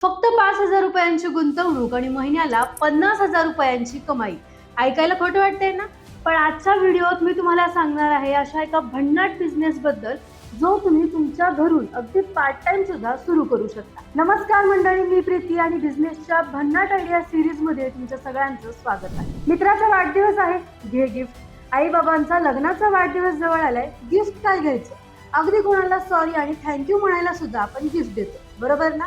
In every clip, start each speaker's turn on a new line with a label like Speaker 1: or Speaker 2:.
Speaker 1: फक्त 5,000 रुपयांची गुंतवणूक आणि महिन्याला 50,000 रुपयांची कमाई. ऐकायला खोटं वाटतंय ना? पण आजच्या व्हिडिओत मी तुम्हाला सांगणार आहे अशा एका भन्नाट बिझनेस बद्दल जो तुम्ही तुमच्या घरून अगदी पार्ट टाइम सुद्धा सुरू करू शकता. नमस्कार मंडळी, मी प्रीती आणि बिझनेसच्या भन्नाट आयडिया सिरीज मध्ये तुमच्या सगळ्यांचं स्वागत आहे. मित्राचा वाढदिवस आहे, घे गिफ्ट. आई बाबांचा लग्नाचा वाढदिवस जवळ आलाय, गिफ्ट काय घ्यायचं? अगदी कोणाला सॉरी आणि थँक्यू म्हणायला सुद्धा आपण गिफ्ट देतो, बरोबर ना?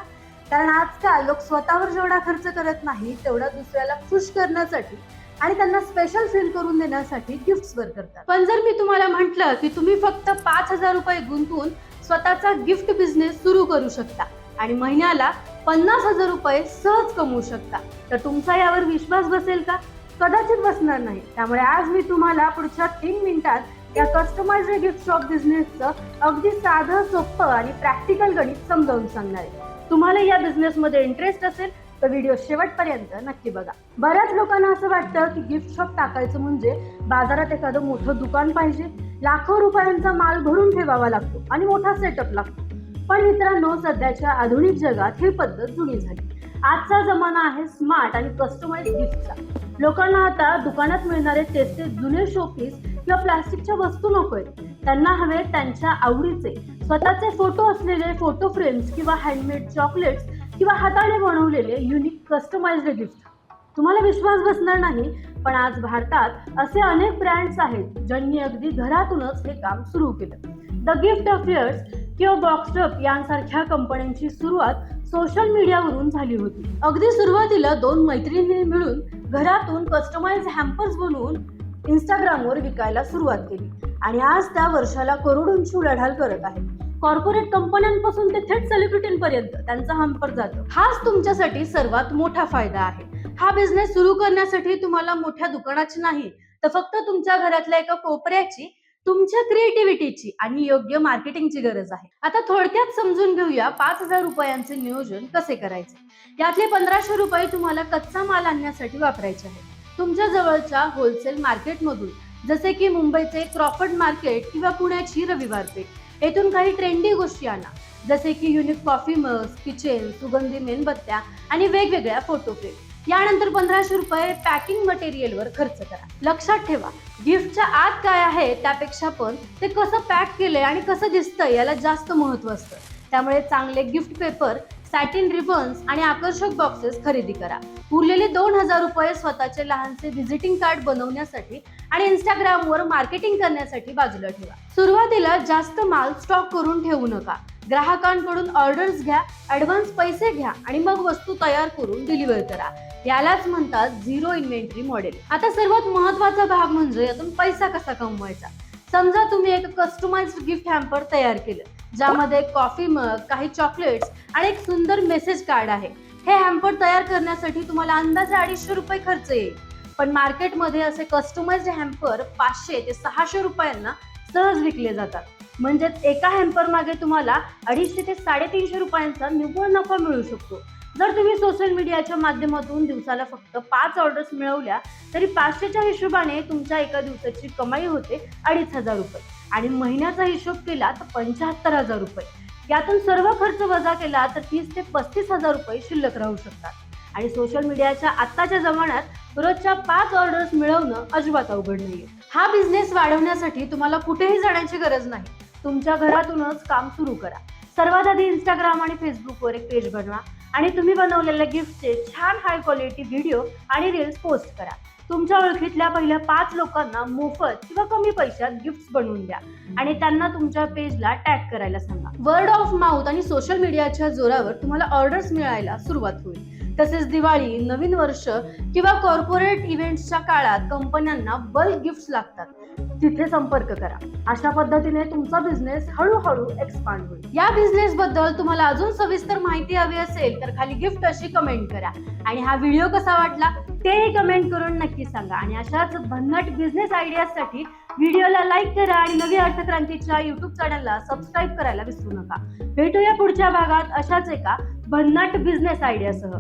Speaker 1: कारण आजकाल लोक स्वतःवर जेवढा खर्च करत नाही तेवढा दुसऱ्याला खुश करण्यासाठी आणि त्यांना स्पेशल फील करून देण्यासाठी गिफ्ट्स वर करतात. पण जर मी तुम्हाला म्हटलं की तुम्ही फक्त 5,000 रुपये गुंतवून स्वतःचा गिफ्ट बिझनेस सुरू करू शकता आणि महिन्याला 50,000 रुपये सहज कमवू शकता, तर तुमचा यावर विश्वास बसेल का? कदाचित बसणार नाही. त्यामुळे आज मी तुम्हाला पुढच्या 3 मिनिटात या कस्टमाइज्ड गिफ्ट शॉप बिझनेसचं अगदी साधं, सोपं आणि प्रॅक्टिकल गणित समजावून सांगणार आहे. तुम्हाला या बिझनेस मध्ये इंटरेस्ट असेल तर व्हिडिओ शेवटपर्यंत नक्की बघा. बऱ्याच लोकांना असं वाटतं की गिफ्ट शॉप टाकायचं म्हणजे बाजारात एखादं मोठं दुकान पाहिजे, लाखो रुपयांचा माल भरून ठेवावा लागतो आणि मोठा सेटअप लागतो. पण मित्रांनो, सध्याच्या आधुनिक जगात ही पद्धत जुनी झाली. आजचा जमाना आहे स्मार्ट आणि कस्टमाइज गिफ्टचा. लोकांना आता दुकानात मिळणारे तेच जुने शोपीस किंवा प्लास्टिकच्या वस्तू नकोय. त्यांना हवे त्यांच्या आवडीचे स्वतःचे फोटो असलेले फोटो फ्रेम्स किंवा हँडमेड चॉकलेट्स किंवा हाताने बनवलेले युनिक कस्टमाइज्ड गिफ्ट. तुम्हाला विश्वास बसणार नाही, पण आज भारतात असे अनेक ब्रँड्स आहेत ज्यांनी अगदी घरातूनच हे काम सुरू केलं. द गिफ्ट अफेअर्स किंवा बॉक्सटप यांसारख्या कंपन्यांची सुरुवात सोशल मीडियावरून झाली होती. अगदी सुरुवातीला 2 मैत्रिणी मिळून घरातून कस्टमाइज हॅम्पर्स बनवून इंस्टाग्रामवर विकायला सुरुवात केली आणि आज त्या वर्षाला करोडोंची उलाढाल करत आहे. कॉर्पोरेट कंपन्यांपासून ते थेट सेलिब्रिटींपर्यंत त्यांचा हॅम्पर जातो. हाच तुमच्यासाठी सर्वात मोठा फायदा आहे. हा बिझनेस सुरू करण्यासाठी तुम्हाला मोठ्या दुकानाची नाही, तर फक्त तुमच्या घरातल्या एका कोपऱ्याची, तुमच्या क्रिएटिव्हिटीची आणि योग्य मार्केटिंगची गरज आहे. आता थोडक्यात समजून घेऊया 5,000 रुपयांचे नियोजन कसे करायचे. यातले 1,500 रुपये तुम्हाला कच्चा माल आणण्यासाठी वापरायचे आहे. तुमच्या जवळच्या होलसेल मार्केटमधून, जसे की मुंबईचे क्रॉफर्ड मार्केट किंवा पुण्याची रविवार पेठ, येथून काही ट्रेंडी गोष्टी आणा, जसे की युनिक कॉफी मग्स, किचन, सुगंधी मेणबत्त्या आणि वेगवेगळ्या फोटो फ्रेम. यानंतर 1,500 रुपये पॅकिंग मटेरियलवर खर्च करा. लक्षात ठेवा, गिफ्टच्या आत काय आहे त्यापेक्षा पण ते कसं पॅक केलंय आणि कसं दिसतंय याला जास्त महत्त्व असतं. त्यामुळे चांगले गिफ्ट पेपर, सॅटिन रिबन्स आणि आकर्षक बॉक्सेस खरेदी करा. उरलेले 2,000 रुपये स्वतःचे लहानसे व्हिजिटिंग कार्ड बनवण्यासाठी आणि इंस्टाग्रामवर मार्केटिंग करण्यासाठी बाजूला ठेवा. सुरुवातीला जास्त माल स्टॉक करून ठेवू नका. ग्राहकांकडून ऑर्डर्स घ्या, ऍडव्हान्स पैसे घ्या आणि मग वस्तू तयार करून डिलिव्हर करा. यालाच म्हणतात झिरो इन्व्हेंटरी मॉडेल. आता सर्वात महत्त्वाचा भाग म्हणजे यातून पैसा कसा कमवायचा. समजा तुम्ही एक कस्टमाइज्ड गिफ्ट हॅम्पर तयार केलं, ज्यामध्ये कॉफी मग, काही चॉकलेट्स आणि एक सुंदर मेसेज कार्ड आहे. हे हॅम्पर तयार करण्यासाठी तुम्हाला अंदाजे 250 रुपये खर्च येईल. पण मार्केटमध्ये असे कस्टमाइज्ड हॅम्पर 500 ते 600 रुपयांना सहज विकले जातात. म्हणजेच एका हॅम्पर मागे तुम्हाला 250 ते 350 रुपयांचा निव्वळ नफा मिळू शकतो. जर तुम्ही सोशल मीडियाच्या माध्यमातून दिवसाला फक्त 5 ऑर्डर्स मिळवल्या तरी 500च्या हिशोबाने तुमच्या एका दिवसाची कमाई होते 2,500 रुपये आणि महिन्याचा हिशोब केला तर 75,000 रुपये. यातून सर्व खर्च वजा केला तर 30 ते 35,000 रुपये शिल्लक राहू शकतात. आणि सोशल मीडियाच्या आत्ताच्या जमान्यात रोजच्या 5 ऑर्डर्स मिळवणं अजिबात अवघड नाहीये. हा बिझनेस वाढवण्यासाठी तुम्हाला कुठेही जाण्याची गरज नाही. तुमच्या घरातूनच काम सुरू करा. सर्वात आधी इंस्टाग्राम आणि फेसबुकवर एक पेज बनवा आणि तुम्ही बनवलेल्या गिफ्टचे छान हाय क्वालिटी व्हिडिओ आणि रील्स पोस्ट करा. तुमच्या ओळखीतल्या पहिल्या 5 लोकांना मोफत किंवा कमी पैशात गिफ्ट्स बनवून द्या आणि त्यांना तुमच्या पेजला टॅग करायला सांगा. वर्ड ऑफ माउथ आणि सोशल मीडियाच्या जोरावर तुम्हाला ऑर्डर्स मिळायला सुरुवात होईल. तसेच दिवाळी, नवीन वर्ष किंवा कॉर्पोरेट इव्हेंट्सच्या काळात कंपन्यांना बल्क गिफ्ट्स लागतात, तिथे संपर्क करा. अशा पद्धतीने तुमचा बिझनेस हळूहळू एक्सपांड होईल. या बिझनेस बद्दल तुम्हाला अजून सविस्तर माहिती हवी असेल तर खाली गिफ्ट अशी कमेंट करा आणि हा व्हिडिओ कसा वाटला तेही कमेंट करून नक्की सांगा. आणि अशाच भन्नाट बिझनेस आयडियासाठी व्हिडिओला लाईक करा आणि नवी अर्थक्रांतीच्या युट्यूब चॅनलला सबस्क्राईब करायला विसरू नका. भेटूया पुढच्या भागात अशाच एका भन्नाट बिझनेस आयडियासह.